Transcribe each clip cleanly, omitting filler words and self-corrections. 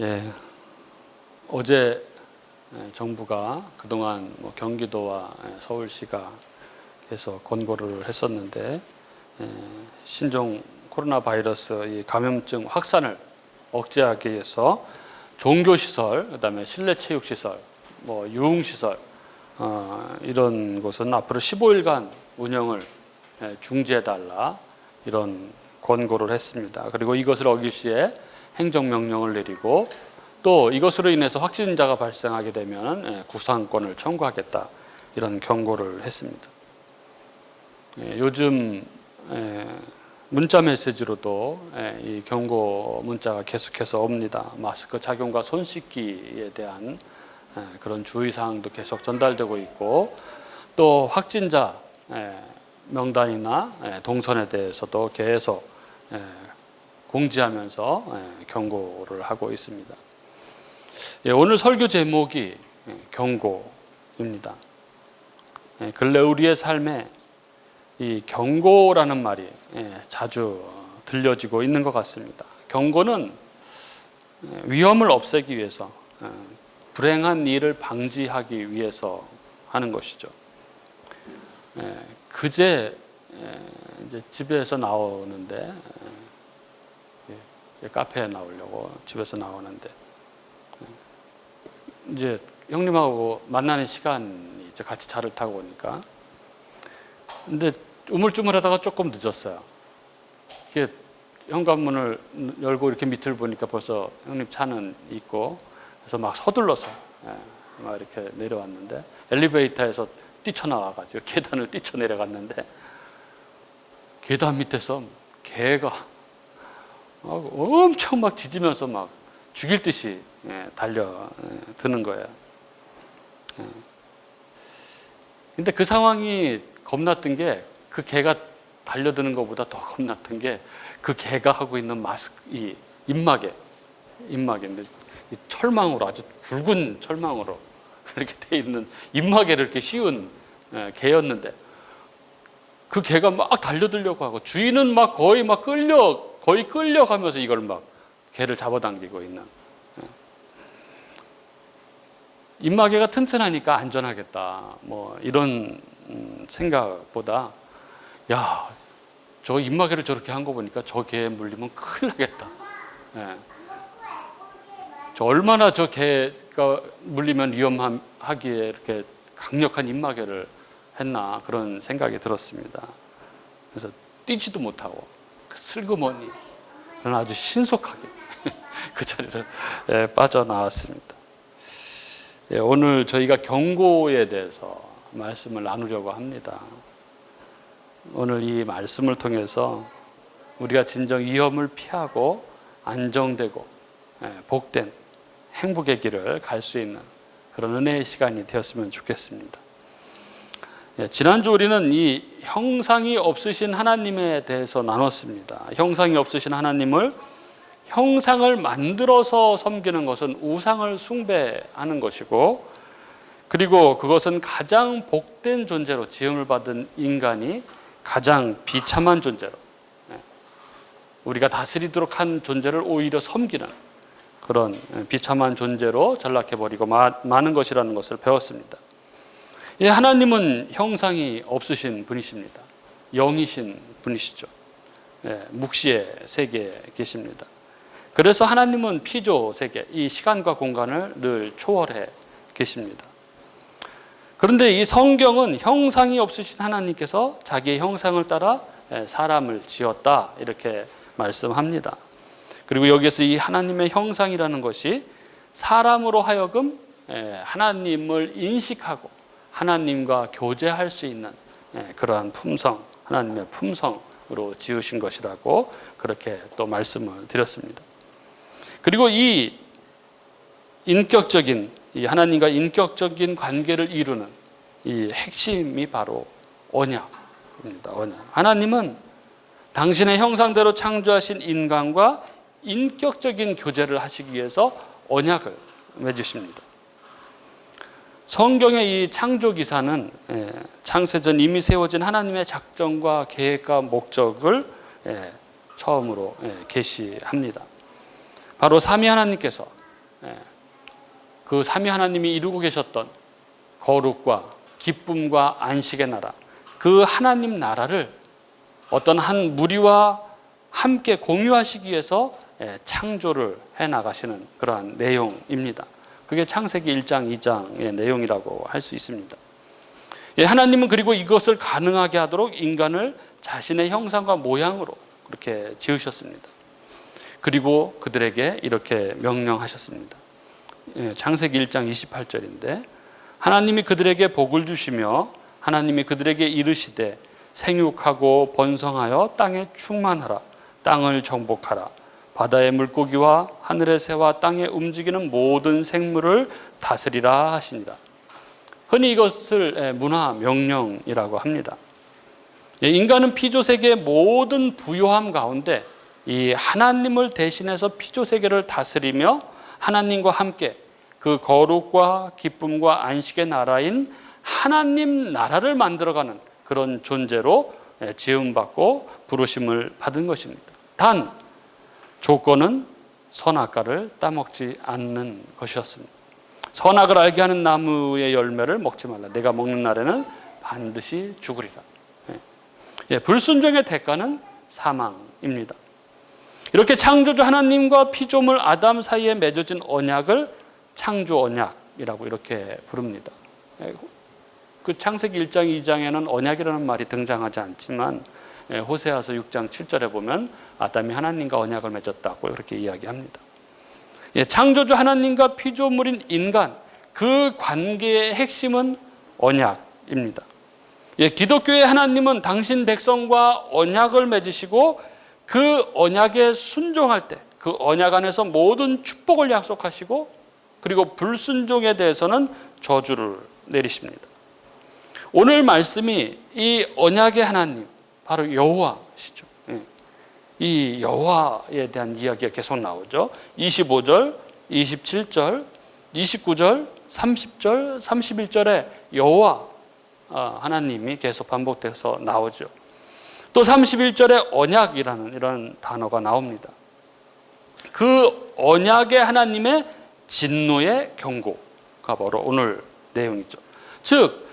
예, 어제 정부가 그동안 경기도와 서울시가 계속 권고를 했었는데 신종 코로나 바이러스 이 감염증 확산을 억제하기 위해서 종교시설, 그다음에 실내체육시설, 유흥시설 이런 곳은 앞으로 15일간 운영을 중지해달라 이런 권고를 했습니다. 그리고 이것을 어길 시에 행정명령을 내리고 또 이것으로 인해서 확진자가 발생하게 되면 구상권을 청구하겠다 이런 경고를 했습니다. 요즘 문자 메시지로도 이 경고 문자가 계속해서 옵니다. 마스크 착용과 손 씻기에 대한 그런 주의사항도 계속 전달되고 있고 또 확진자 명단이나 동선에 대해서도 계속 공지하면서 경고를 하고 있습니다. 오늘 설교 제목이 경고입니다. 근래 우리의 삶에 이 경고라는 말이 자주 들려지고 있는 것 같습니다. 경고는 위험을 없애기 위해서, 불행한 일을 방지하기 위해서 하는 것이죠. 그제 이제 집에서 나오는데 카페에 나오려고 집에서 나오는데 이제 형님하고 만나는 시간이 이제 같이 차를 타고 오니까 근데 우물쭈물하다가 조금 늦었어요. 이게 현관문을 열고 이렇게 밑을 보니까 벌써 형님 차는 있고 그래서 막 서둘러서 막 이렇게 내려왔는데 엘리베이터에서 뛰쳐나와가지고 계단을 뛰쳐내려갔는데 계단 밑에서 개가 엄청 막 짖으면서 막 죽일 듯이 달려드는 거예요. 근데 그 상황이 겁났던 게 그 개가 달려드는 것보다 더 겁났던 게 그 개가 하고 있는 마스크, 이 입마개인데 철망으로 아주 굵은 철망으로 이렇게 돼 있는 입마개를 이렇게 씌운 개였는데 그 개가 막 달려들려고 하고 주인은 막 거의 끌려가면서 이걸 막 개를 잡아당기고 있는. 입마개가 튼튼하니까 안전하겠다 이런 생각보다 야, 저 입마개를 저렇게 한 거 보니까 저 개에 물리면 큰일 나겠다. 저 얼마나 저 개가 물리면 위험하기에 이렇게 강력한 입마개를 했나 그런 생각이 들었습니다. 그래서 뛰지도 못하고 슬그머니 저는 아주 신속하게 그 자리를 빠져나왔습니다. 오늘 저희가 경고에 대해서 말씀을 나누려고 합니다. 오늘 이 말씀을 통해서 우리가 진정 위험을 피하고 안정되고 복된 행복의 길을 갈 수 있는 그런 은혜의 시간이 되었으면 좋겠습니다. 지난주 우리는 이 형상이 없으신 하나님에 대해서 나눴습니다. 형상이 없으신 하나님을 형상을 만들어서 섬기는 것은 우상을 숭배하는 것이고 그리고 그것은 가장 복된 존재로 지음을 받은 인간이 가장 비참한 존재로 우리가 다스리도록 한 존재를 오히려 섬기는 그런 비참한 존재로 전락해버리고 마는 것이라는 것을 배웠습니다. 하나님은 형상이 없으신 분이십니다. 영이신 분이시죠. 묵시의 세계에 계십니다. 그래서 하나님은 피조 세계, 이 시간과 공간을 늘 초월해 계십니다. 그런데 이 성경은 형상이 없으신 하나님께서 자기의 형상을 따라 사람을 지었다 이렇게 말씀합니다. 그리고 여기에서 이 하나님의 형상이라는 것이 사람으로 하여금 하나님을 인식하고 하나님과 교제할 수 있는 그러한 품성, 하나님의 품성으로 지으신 것이라고 그렇게 또 말씀을 드렸습니다. 그리고 이 하나님과 인격적인 관계를 이루는 이 핵심이 바로 언약입니다. 언약. 하나님은 당신의 형상대로 창조하신 인간과 인격적인 교제를 하시기 위해서 언약을 맺으십니다. 성경의 이 창조 기사는 창세전 이미 세워진 하나님의 작정과 계획과 목적을 처음으로 계시합니다. 바로 삼위 하나님께서 그 삼위 하나님이 이루고 계셨던 거룩과 기쁨과 안식의 나라, 그 하나님 나라를 어떤 한 무리와 함께 공유하시기 위해서 창조를 해나가시는 그러한 내용입니다. 그게 창세기 1장, 2장의 내용이라고 할 수 있습니다. 하나님은 그리고 이것을 가능하게 하도록 인간을 자신의 형상과 모양으로 그렇게 지으셨습니다. 그리고 그들에게 이렇게 명령하셨습니다. 창세기 1장 28절인데 하나님이 그들에게 복을 주시며 하나님이 그들에게 이르시되 생육하고 번성하여 땅에 충만하라. 땅을 정복하라. 바다의 물고기와 하늘의 새와 땅에 움직이는 모든 생물을 다스리라 하시니라. 흔히 이것을 문화 명령이라고 합니다. 인간은 피조세계의 모든 부요함 가운데 이 하나님을 대신해서 피조세계를 다스리며 하나님과 함께 그 거룩과 기쁨과 안식의 나라인 하나님 나라를 만들어가는 그런 존재로 지음받고 부르심을 받은 것입니다. 단 조건은 선악과를 따먹지 않는 것이었습니다. 선악을 알게 하는 나무의 열매를 먹지 말라. 내가 먹는 날에는 반드시 죽으리라. 불순종의 대가는 사망입니다. 이렇게 창조주 하나님과 피조물 아담 사이에 맺어진 언약을 창조 언약이라고 이렇게 부릅니다. 그 창세기 1장 2장에는 언약이라는 말이 등장하지 않지만 호세아서 6장 7절에 보면 아담이 하나님과 언약을 맺었다고 이렇게 이야기합니다. 창조주 하나님과 피조물인 인간, 그 관계의 핵심은 언약입니다. 기독교의 하나님은 당신 백성과 언약을 맺으시고 그 언약에 순종할 때 그 언약 안에서 모든 축복을 약속하시고 그리고 불순종에 대해서는 저주를 내리십니다. 오늘 말씀이 이 언약의 하나님, 바로 여호와시죠. 이 여호와에 대한 이야기가 계속 나오죠. 25절, 27절, 29절, 30절, 31절에 여호와 하나님이 계속 반복돼서 나오죠. 또 31절에 언약이라는 이런 단어가 나옵니다. 그 언약의 하나님의 진노의 경고가 바로 오늘 내용이죠. 즉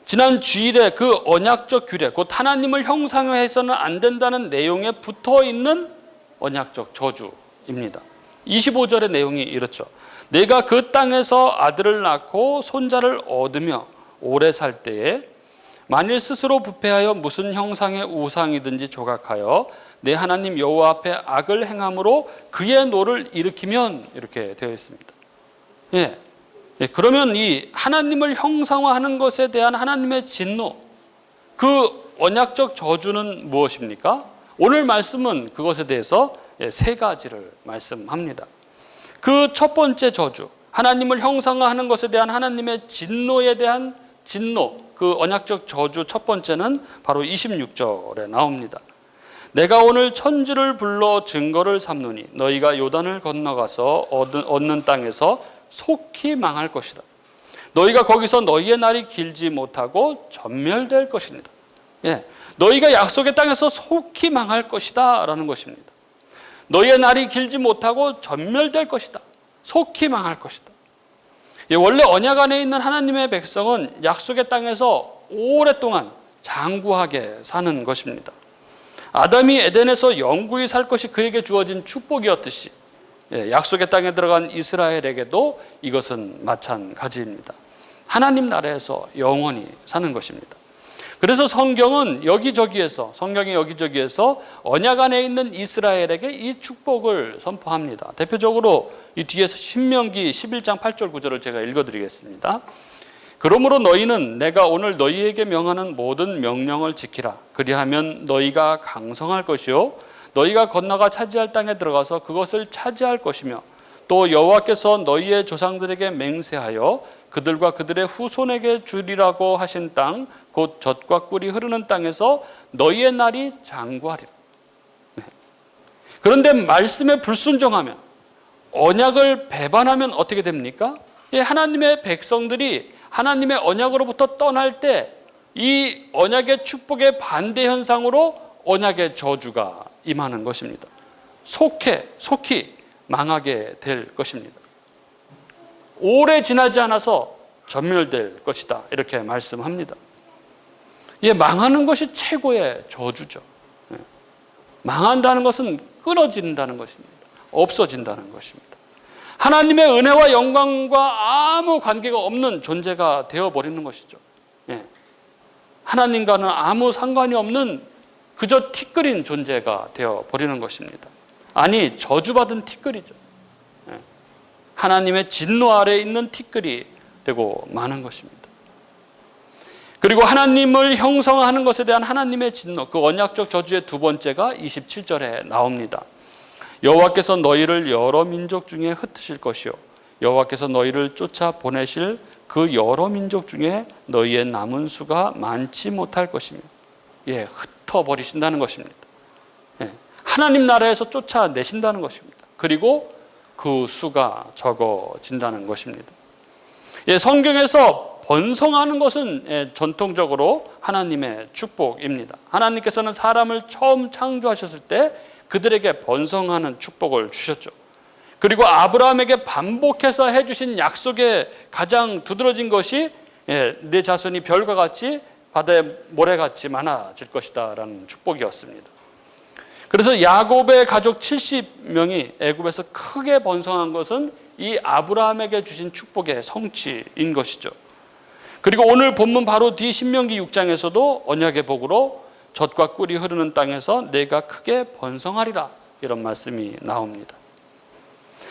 지난 주일에 그 언약적 규례, 곧 하나님을 형상화해서는 안 된다는 내용에 붙어있는 언약적 저주입니다. 25절의 내용이 이렇죠. 내가 그 땅에서 아들을 낳고 손자를 얻으며 오래 살 때에 만일 스스로 부패하여 무슨 형상의 우상이든지 조각하여 내 하나님 여호와 앞에 악을 행함으로 그의 노를 일으키면, 이렇게 되어 있습니다. 그러면 이 하나님을 형상화하는 것에 대한 하나님의 진노, 그 언약적 저주는 무엇입니까? 오늘 말씀은 그것에 대해서 세 가지를 말씀합니다. 그 첫 번째 저주, 하나님을 형상화하는 것에 대한 하나님의 진노에 대한 진노, 그 언약적 저주 첫 번째는 바로 26절에 나옵니다. 내가 오늘 천지를 불러 증거를 삼노니 너희가 요단을 건너가서 얻는 땅에서 속히 망할 것이다. 너희가 거기서 너희의 날이 길지 못하고 전멸될 것입니다. 너희가 약속의 땅에서 속히 망할 것이다 라는 것입니다. 너희의 날이 길지 못하고 전멸될 것이다. 속히 망할 것이다. 원래 언약 안에 있는 하나님의 백성은 약속의 땅에서 오랫동안 장구하게 사는 것입니다. 아담이 에덴에서 영구히 살 것이 그에게 주어진 축복이었듯이 약속의 땅에 들어간 이스라엘에게도 이것은 마찬가지입니다. 하나님 나라에서 영원히 사는 것입니다. 그래서 성경의 여기저기에서 언약 안에 있는 이스라엘에게 이 축복을 선포합니다. 대표적으로 이 뒤에서 신명기 11장 8절 9절을 제가 읽어드리겠습니다. 그러므로 너희는 내가 오늘 너희에게 명하는 모든 명령을 지키라. 그리하면 너희가 강성할 것이요 너희가 건너가 차지할 땅에 들어가서 그것을 차지할 것이며 또 여호와께서 너희의 조상들에게 맹세하여 그들과 그들의 후손에게 주리라고 하신 땅, 곧 젖과 꿀이 흐르는 땅에서 너희의 날이 장구하리라. 그런데 말씀에 불순종하면, 언약을 배반하면 어떻게 됩니까? 하나님의 백성들이 하나님의 언약으로부터 떠날 때 이 언약의 축복의 반대 현상으로 언약의 저주가 임하는 것입니다. 속히 망하게 될 것입니다. 오래 지나지 않아서 전멸될 것이다. 이렇게 말씀합니다. 망하는 것이 최고의 저주죠. 망한다는 것은 끊어진다는 것입니다. 없어진다는 것입니다. 하나님의 은혜와 영광과 아무 관계가 없는 존재가 되어버리는 것이죠. 하나님과는 아무 상관이 없는 그저 티끌인 존재가 되어버리는 것입니다. 아니, 저주받은 티끌이죠. 하나님의 진노 아래에 있는 티끌이 되고 마는 것입니다. 그리고 하나님을 형성하는 것에 대한 하나님의 진노, 그 언약적 저주의 두 번째가 27절에 나옵니다. 여호와께서 너희를 여러 민족 중에 흩으실 것이요 여호와께서 너희를 쫓아 보내실 그 여러 민족 중에 너희의 남은 수가 많지 못할 것이며, 흩어버리신다는 것입니다. 하나님 나라에서 쫓아내신다는 것입니다. 그리고 그 수가 적어진다는 것입니다. 성경에서 번성하는 것은 전통적으로 하나님의 축복입니다. 하나님께서는 사람을 처음 창조하셨을 때 그들에게 번성하는 축복을 주셨죠. 그리고 아브라함에게 반복해서 해주신 약속의 가장 두드러진 것이 내 자손이 별과 같이 바다의 모래같이 많아질 것이다 라는 축복이었습니다. 그래서 야곱의 가족 70명이 애굽에서 크게 번성한 것은 이 아브라함에게 주신 축복의 성취인 것이죠. 그리고 오늘 본문 바로 뒤 신명기 6장에서도 언약의 복으로 젖과 꿀이 흐르는 땅에서 내가 크게 번성하리라, 이런 말씀이 나옵니다.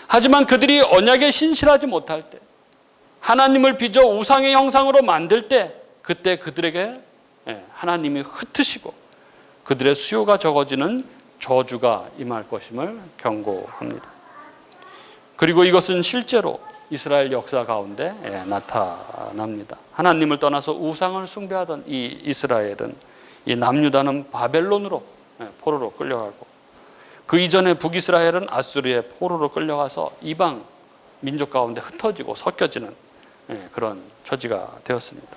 하지만 그들이 언약에 신실하지 못할 때, 하나님을 빚어 우상의 형상으로 만들 때, 그때 그들에게 하나님이 흩으시고 그들의 수요가 적어지는 저주가 임할 것임을 경고합니다. 그리고 이것은 실제로 이스라엘 역사 가운데 나타납니다. 하나님을 떠나서 우상을 숭배하던 이 이스라엘은, 이 남유다는 바벨론으로 포로로 끌려가고, 그 이전에 북이스라엘은 아수르의 포로로 끌려가서 이방 민족 가운데 흩어지고 섞여지는 그런 처지가 되었습니다.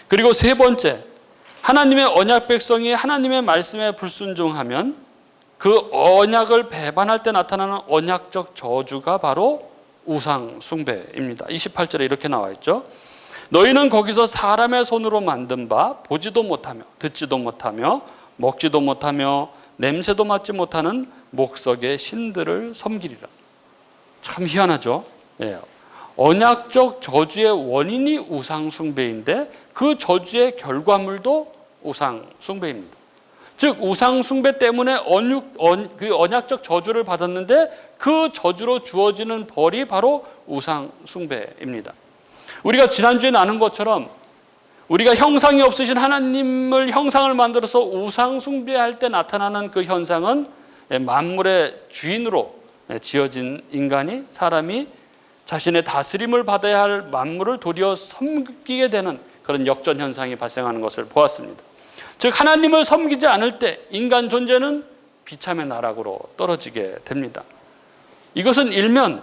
그리고 세 번째, 하나님의 언약 백성이 하나님의 말씀에 불순종하면 그 언약을 배반할 때 나타나는 언약적 저주가 바로 우상 숭배입니다. 28절에 이렇게 나와 있죠. 너희는 거기서 사람의 손으로 만든 바 보지도 못하며 듣지도 못하며 먹지도 못하며 냄새도 맡지 못하는 목석의 신들을 섬기리라. 참 희한하죠. 언약적 저주의 원인이 우상 숭배인데 그 저주의 결과물도 우상 숭배입니다. 즉 우상 숭배 때문에 그 언약적 저주를 받았는데 그 저주로 주어지는 벌이 바로 우상 숭배입니다. 우리가 지난주에 나눈 것처럼 우리가 형상이 없으신 하나님을 형상을 만들어서 우상 숭배할 때 나타나는 그 현상은 만물의 주인으로 지어진 인간이, 사람이 자신의 다스림을 받아야 할 만물을 도리어 섬기게 되는 그런 역전 현상이 발생하는 것을 보았습니다. 즉 하나님을 섬기지 않을 때 인간 존재는 비참의 나락으로 떨어지게 됩니다. 이것은 일면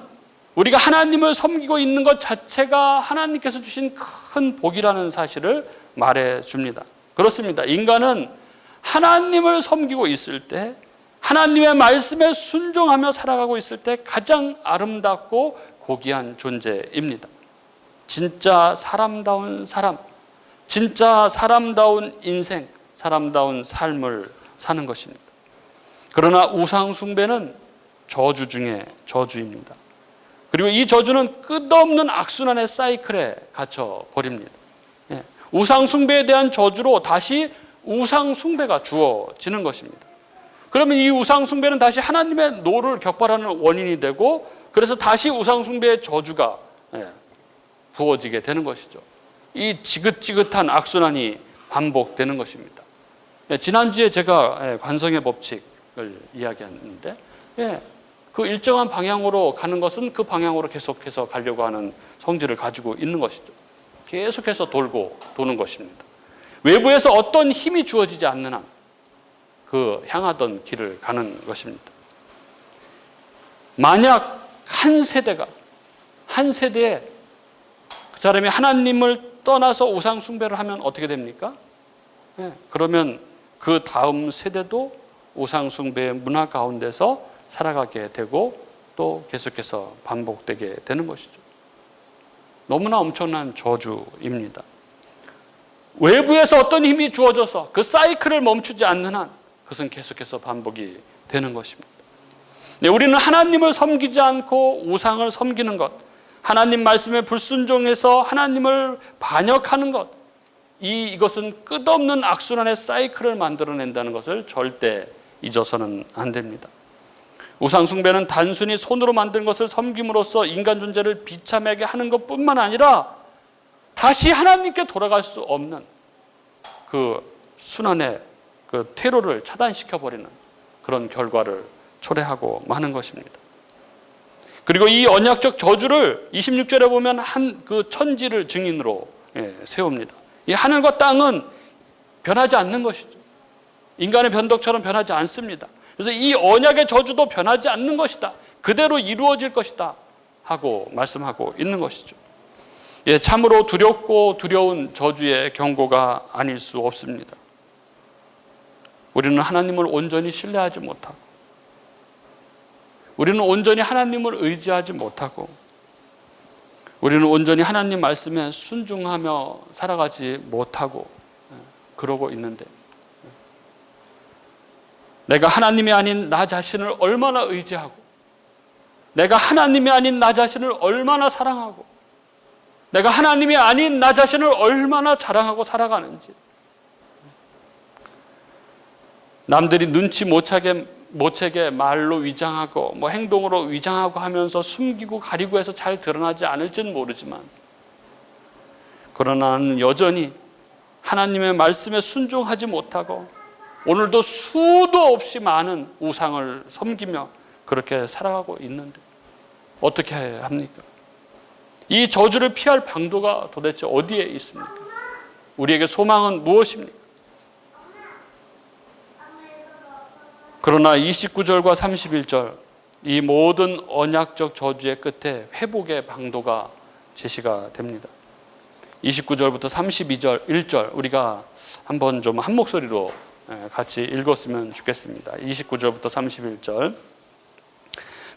우리가 하나님을 섬기고 있는 것 자체가 하나님께서 주신 큰 복이라는 사실을 말해줍니다. 그렇습니다. 인간은 하나님을 섬기고 있을 때, 하나님의 말씀에 순종하며 살아가고 있을 때 가장 아름답고 고귀한 존재입니다. 진짜 사람다운 사람, 진짜 사람다운 인생, 사람다운 삶을 사는 것입니다. 그러나 우상 숭배는 저주 중에 저주입니다. 그리고 이 저주는 끝없는 악순환의 사이클에 갇혀 버립니다. 우상 숭배에 대한 저주로 다시 우상 숭배가 주어지는 것입니다. 그러면 이 우상 숭배는 다시 하나님의 노를 격발하는 원인이 되고, 그래서 다시 우상 숭배의 저주가 부어지게 되는 것이죠. 이 지긋지긋한 악순환이 반복되는 것입니다. 지난주에 제가 관성의 법칙을 이야기했는데, 그 일정한 방향으로 가는 것은 그 방향으로 계속해서 가려고 하는 성질을 가지고 있는 것이죠. 계속해서 돌고 도는 것입니다. 외부에서 어떤 힘이 주어지지 않는 한 그 향하던 길을 가는 것입니다. 만약 한 세대에 그 사람이 하나님을 떠나서 우상 숭배를 하면 어떻게 됩니까? 그러면 그 다음 세대도 우상 숭배의 문화 가운데서 살아가게 되고 또 계속해서 반복되게 되는 것이죠. 너무나 엄청난 저주입니다. 외부에서 어떤 힘이 주어져서 그 사이클을 멈추지 않는 한 그것은 계속해서 반복이 되는 것입니다. 네, 우리는 하나님을 섬기지 않고 우상을 섬기는 것, 하나님 말씀에 불순종해서 하나님을 반역하는 것, 이것은 끝없는 악순환의 사이클을 만들어낸다는 것을 절대 잊어서는 안 됩니다. 우상 숭배는 단순히 손으로 만든 것을 섬김으로써 인간 존재를 비참하게 하는 것뿐만 아니라 다시 하나님께 돌아갈 수 없는 그 순환의 그 퇴로를 차단시켜버리는 그런 결과를 초래하고 마는 것입니다. 그리고 이 언약적 저주를 26절에 보면 한 그 천지를 증인으로 세웁니다. 이 하늘과 땅은 변하지 않는 것이죠. 인간의 변덕처럼 변하지 않습니다. 그래서 이 언약의 저주도 변하지 않는 것이다. 그대로 이루어질 것이다 하고 말씀하고 있는 것이죠. 예, 참으로 두렵고 두려운 저주의 경고가 아닐 수 없습니다. 우리는 하나님을 온전히 신뢰하지 못하고, 우리는 온전히 하나님을 의지하지 못하고, 우리는 온전히 하나님 말씀에 순종하며 살아가지 못하고 그러고 있는데, 내가 하나님이 아닌 나 자신을 얼마나 의지하고, 내가 하나님이 아닌 나 자신을 얼마나 사랑하고, 내가 하나님이 아닌 나 자신을 얼마나 자랑하고 살아가는지, 남들이 눈치 못 채게 말로 위장하고 행동으로 위장하고 하면서 숨기고 가리고 해서 잘 드러나지 않을지는 모르지만, 그러나 나는 여전히 하나님의 말씀에 순종하지 못하고 오늘도 수도 없이 많은 우상을 섬기며 그렇게 살아가고 있는데 어떻게 해야 합니까? 이 저주를 피할 방도가 도대체 어디에 있습니까? 우리에게 소망은 무엇입니까? 그러나 29절과 31절, 이 모든 언약적 저주의 끝에 회복의 방도가 제시가 됩니다. 29절부터 32절, 1절 우리가 한번 좀 한 목소리로 같이 읽었으면 좋겠습니다. 29절부터 31절.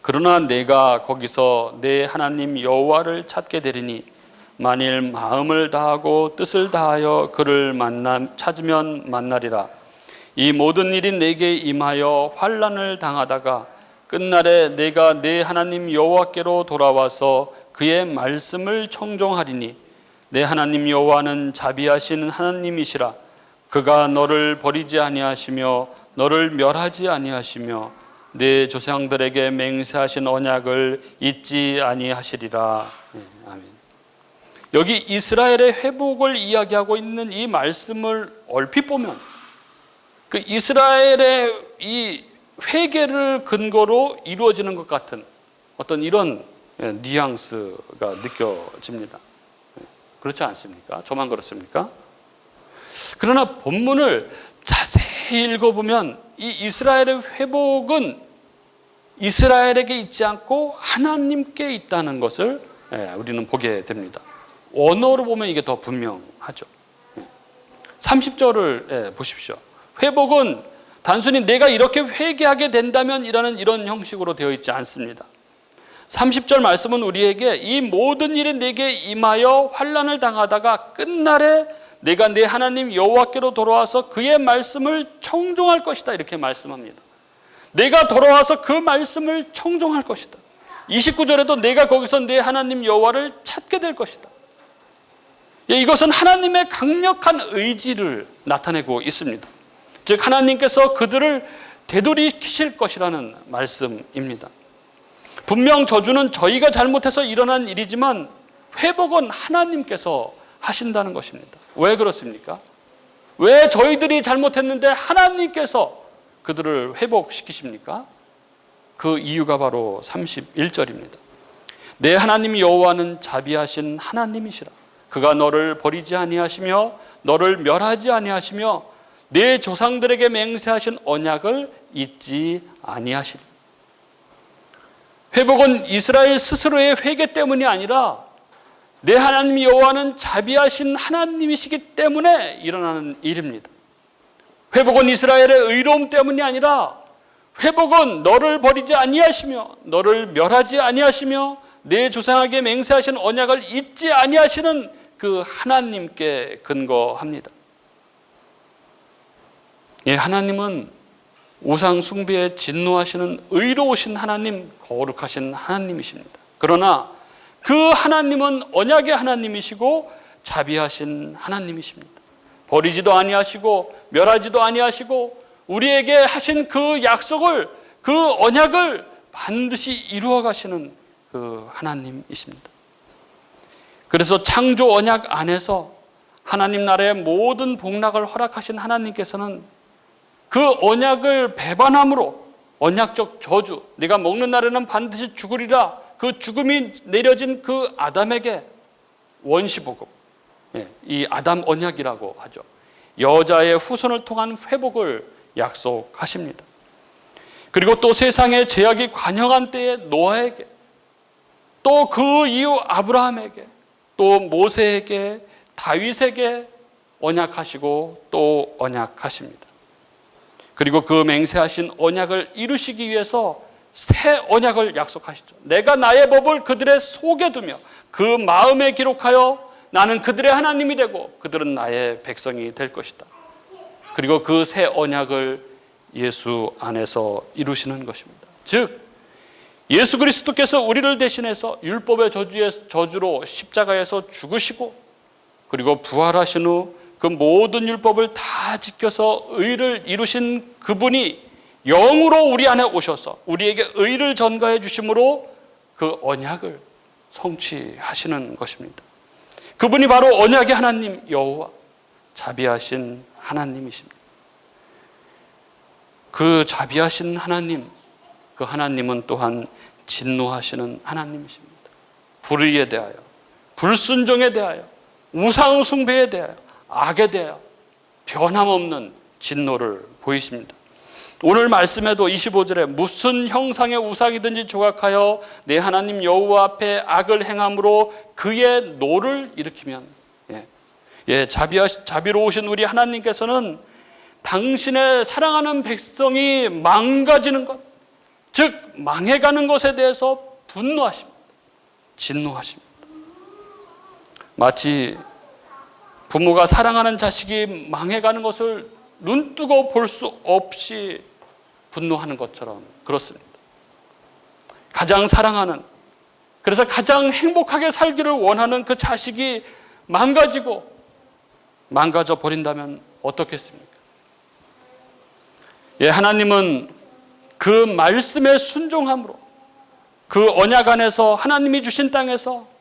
그러나 내가 거기서 내 하나님 여호와를 찾게 되리니 만일 마음을 다하고 뜻을 다하여 그를 찾으면 만나리라. 이 모든 일이 내게 임하여 환난을 당하다가 끝날에 내가 내 하나님 여호와께로 돌아와서 그의 말씀을 청종하리니 내 하나님 여호와는 자비하신 하나님이시라. 그가 너를 버리지 아니하시며 너를 멸하지 아니하시며 내 조상들에게 맹세하신 언약을 잊지 아니하시리라. 아멘. 여기 이스라엘의 회복을 이야기하고 있는 이 말씀을 얼핏 보면 그 이스라엘의 이 회개를 근거로 이루어지는 것 같은 어떤 이런 뉘앙스가 느껴집니다. 그렇지 않습니까? 저만 그렇습니까? 그러나 본문을 자세히 읽어보면 이 이스라엘의 회복은 이스라엘에게 있지 않고 하나님께 있다는 것을 우리는 보게 됩니다. 원어로 보면 이게 더 분명하죠. 30절을 보십시오. 회복은 단순히 내가 이렇게 회개하게 된다면 이라는 이런 형식으로 되어 있지 않습니다. 30절 말씀은 우리에게 이 모든 일이 내게 임하여 환난을 당하다가 끝날에 내가 내 하나님 여호와께로 돌아와서 그의 말씀을 청종할 것이다 이렇게 말씀합니다. 내가 돌아와서 그 말씀을 청종할 것이다. 29절에도 내가 거기서 내 하나님 여호와를 찾게 될 것이다. 이것은 하나님의 강력한 의지를 나타내고 있습니다. 즉 하나님께서 그들을 되돌이키실 것이라는 말씀입니다. 분명 저주는 저희가 잘못해서 일어난 일이지만 회복은 하나님께서 하신다는 것입니다. 왜 그렇습니까? 왜 저희들이 잘못했는데 하나님께서 그들을 회복시키십니까? 그 이유가 바로 31절입니다. 내 하나님 여호와는 자비하신 하나님이시라. 그가 너를 버리지 아니하시며 너를 멸하지 아니하시며 내 조상들에게 맹세하신 언약을 잊지 아니하시리. 회복은 이스라엘 스스로의 회개 때문이 아니라 내 하나님 여호와는 자비하신 하나님이시기 때문에 일어나는 일입니다. 회복은 이스라엘의 의로움 때문이 아니라 회복은 너를 버리지 아니하시며 너를 멸하지 아니하시며 내 조상에게 맹세하신 언약을 잊지 아니하시는 그 하나님께 근거합니다. 예, 하나님은 우상 숭배에 진노하시는 의로우신 하나님, 거룩하신 하나님이십니다. 그러나 그 하나님은 언약의 하나님이시고 자비하신 하나님이십니다. 버리지도 아니하시고 멸하지도 아니하시고 우리에게 하신 그 약속을, 그 언약을 반드시 이루어 가시는 그 하나님이십니다. 그래서 창조 언약 안에서 하나님 나라의 모든 복락을 허락하신 하나님께서는 그 언약을 배반함으로 언약적 저주, 네가 먹는 날에는 반드시 죽으리라, 그 죽음이 내려진 그 아담에게 원시복음, 이 아담 언약이라고 하죠. 여자의 후손을 통한 회복을 약속하십니다. 그리고 또 세상의 제약이 관영한 때에 노아에게, 또 그 이후 아브라함에게, 또 모세에게, 다윗에게 언약하시고 또 언약하십니다. 그리고 그 맹세하신 언약을 이루시기 위해서 새 언약을 약속하시죠. 내가 나의 법을 그들의 속에 두며 그 마음에 기록하여 나는 그들의 하나님이 되고 그들은 나의 백성이 될 것이다. 그리고 그 새 언약을 예수 안에서 이루시는 것입니다. 즉 예수 그리스도께서 우리를 대신해서 율법의 저주로 십자가에서 죽으시고 그리고 부활하신 후 그 모든 율법을 다 지켜서 의를 이루신 그분이 영으로 우리 안에 오셔서 우리에게 의를 전가해 주심으로 그 언약을 성취하시는 것입니다. 그분이 바로 언약의 하나님 여호와, 자비하신 하나님이십니다. 그 자비하신 하나님, 그 하나님은 또한 진노하시는 하나님이십니다. 불의에 대하여, 불순종에 대하여, 우상 숭배에 대하여, 악에 대하여 변함없는 진노를 보이십니다. 오늘 말씀에도 25절에 무슨 형상의 우상이든지 조각하여 내 하나님 여호와 앞에 악을 행함으로 그의 노를 일으키면, 자비로우신 우리 하나님께서는 당신의 사랑하는 백성이 망가지는 것, 즉 망해가는 것에 대해서 분노하십니다. 진노하십니다. 마치 부모가 사랑하는 자식이 망해가는 것을 눈뜨고 볼 수 없이 분노하는 것처럼 그렇습니다. 가장 사랑하는, 그래서 가장 행복하게 살기를 원하는 그 자식이 망가져 버린다면 어떻겠습니까? 하나님은 그 말씀에 순종함으로 그 언약 안에서 하나님이 주신 땅에서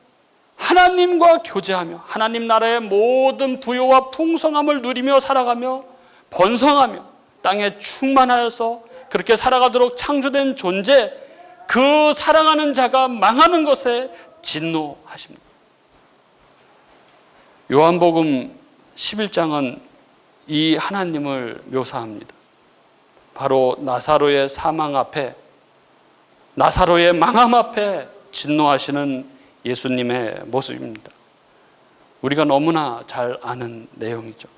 하나님과 교제하며 하나님 나라의 모든 부요와 풍성함을 누리며 살아가며 번성하며 땅에 충만하여서 그렇게 살아가도록 창조된 존재, 그 사랑하는 자가 망하는 것에 진노하십니다. 요한복음 11장은 이 하나님을 묘사합니다. 바로 나사로의 사망 앞에, 나사로의 망함 앞에 진노하시는 예수님의 모습입니다. 우리가 너무나 잘 아는 내용이죠.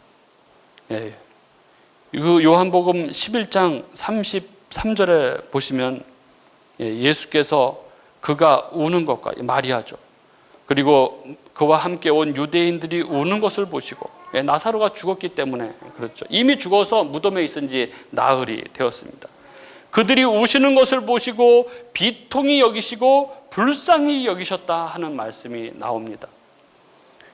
그 요한복음 11장 33절에 보시면 예수께서 그가 우는 것과, 마리아죠, 그리고 그와 함께 온 유대인들이 우는 것을 보시고, 나사로가 죽었기 때문에 그렇죠. 이미 죽어서 무덤에 있은 지 나흘이 되었습니다. 그들이 우시는 것을 보시고 비통히 여기시고 불쌍히 여기셨다 하는 말씀이 나옵니다.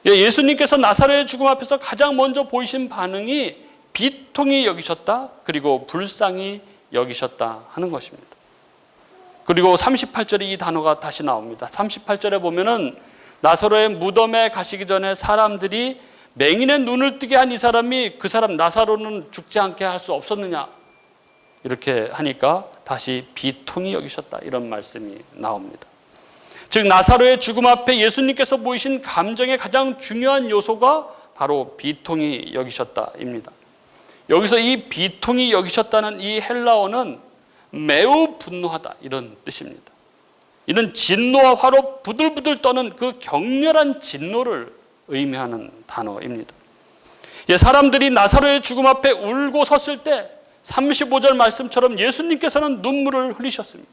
예수님께서 나사로의 죽음 앞에서 가장 먼저 보이신 반응이 비통히 여기셨다, 그리고 불쌍히 여기셨다 하는 것입니다. 그리고 38절에 이 단어가 다시 나옵니다. 38절에 보면은 나사로의 무덤에 가시기 전에 사람들이 맹인의 눈을 뜨게 한 이 사람이 그 사람 나사로는 죽지 않게 할 수 없었느냐, 이렇게 하니까 다시 비통히 여기셨다, 이런 말씀이 나옵니다. 즉 나사로의 죽음 앞에 예수님께서 보이신 감정의 가장 중요한 요소가 바로 비통히 여기셨다입니다. 여기서 이 비통히 여기셨다는 이 헬라어는 매우 분노하다, 이런 뜻입니다. 이는 진노와 화로 부들부들 떠는 그 격렬한 진노를 의미하는 단어입니다. 사람들이 나사로의 죽음 앞에 울고 섰을 때 35절 말씀처럼 예수님께서는 눈물을 흘리셨습니다.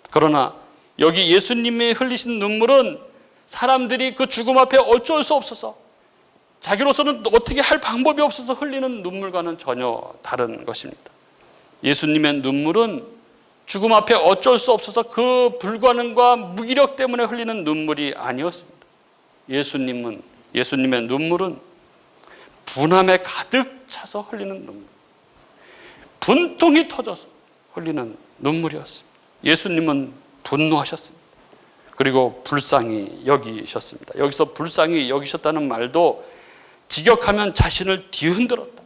그러나 여기 예수님이 흘리신 눈물은 사람들이 그 죽음 앞에 어쩔 수 없어서 자기로서는 어떻게 할 방법이 없어서 흘리는 눈물과는 전혀 다른 것입니다. 예수님의 눈물은 죽음 앞에 어쩔 수 없어서 그 불가능과 무기력 때문에 흘리는 눈물이 아니었습니다. 예수님의 눈물은 분함에 가득 차서 흘리는 눈물, 분통이 터져서 흘리는 눈물이었습니다. 예수님은 분노하셨습니다. 그리고 불쌍히 여기셨습니다. 여기서 불쌍히 여기셨다는 말도 직역하면 자신을 뒤흔들었다,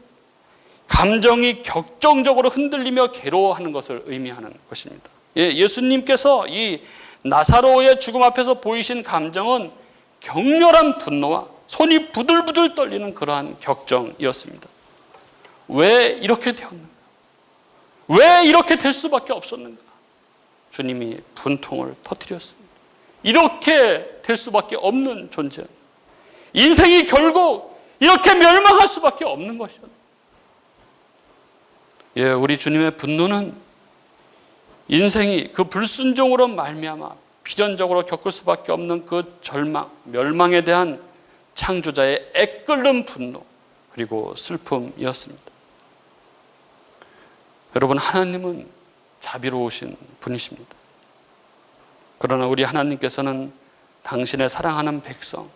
감정이 격정적으로 흔들리며 괴로워하는 것을 의미하는 것입니다. 예수님께서 이 나사로의 죽음 앞에서 보이신 감정은 격렬한 분노와 손이 부들부들 떨리는 그러한 격정이었습니다. 왜 이렇게 되었는가? 왜 이렇게 될 수밖에 없었는가? 주님이 분통을 터뜨렸습니다. 이렇게 될 수밖에 없는 존재, 인생이 결국 이렇게 멸망할 수밖에 없는 것이었다. 우리 주님의 분노는 인생이 그 불순종으로 말미암아 필연적으로 겪을 수밖에 없는 그 절망, 멸망에 대한 창조자의 애끓는 분노, 그리고 슬픔이었습니다. 여러분, 하나님은 자비로우신 분이십니다. 그러나 우리 하나님께서는 당신의 사랑하는 백성,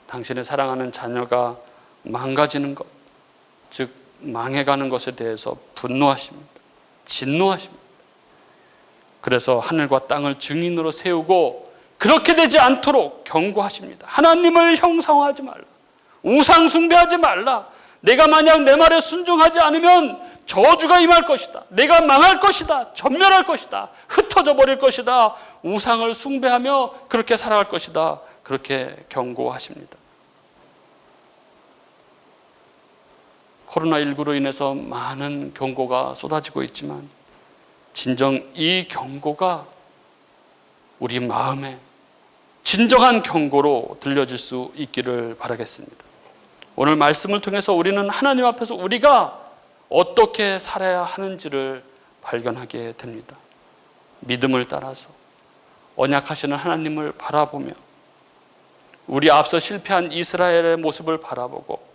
당신의 사랑하는 자녀가 망가지는 것, 즉 망해가는 것에 대해서 분노하십니다. 진노하십니다. 그래서 하늘과 땅을 증인으로 세우고 그렇게 되지 않도록 경고하십니다. 하나님을 형상화하지 말라. 우상 숭배하지 말라. 내가 만약 내 말에 순종하지 않으면 저주가 임할 것이다. 내가 망할 것이다. 전멸할 것이다. 흩어져 버릴 것이다. 우상을 숭배하며 그렇게 살아갈 것이다. 그렇게 경고하십니다. 코로나19로 인해서 많은 경고가 쏟아지고 있지만 진정 이 경고가 우리 마음에 진정한 경고로 들려질 수 있기를 바라겠습니다. 오늘 말씀을 통해서 우리는 하나님 앞에서 우리가 어떻게 살아야 하는지를 발견하게 됩니다. 믿음을 따라서 언약하시는 하나님을 바라보며 우리 앞서 실패한 이스라엘의 모습을 바라보고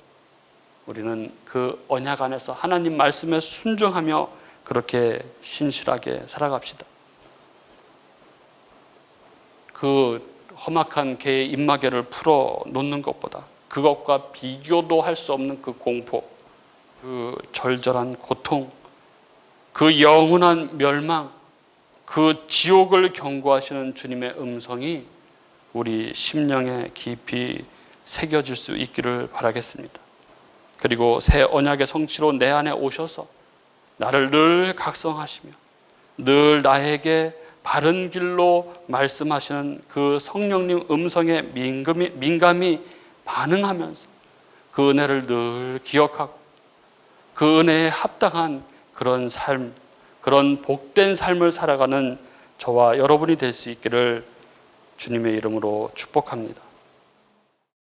우리는 그 언약 안에서 하나님 말씀에 순종하며 그렇게 신실하게 살아갑시다. 그 험악한 개의 입마개를 풀어 놓는 것보다 그것과 비교도 할 수 없는 그 공포, 그 절절한 고통, 그 영원한 멸망, 그 지옥을 경고하시는 주님의 음성이 우리 심령에 깊이 새겨질 수 있기를 바라겠습니다. 그리고 새 언약의 성취로 내 안에 오셔서 나를 늘 각성하시며 늘 나에게 바른 길로 말씀하시는 그 성령님 음성에 민감히 반응하면서 그 은혜를 늘 기억하고 그 은혜에 합당한 그런 삶, 그런 복된 삶을 살아가는 저와 여러분이 될 수 있기를 주님의 이름으로 축복합니다.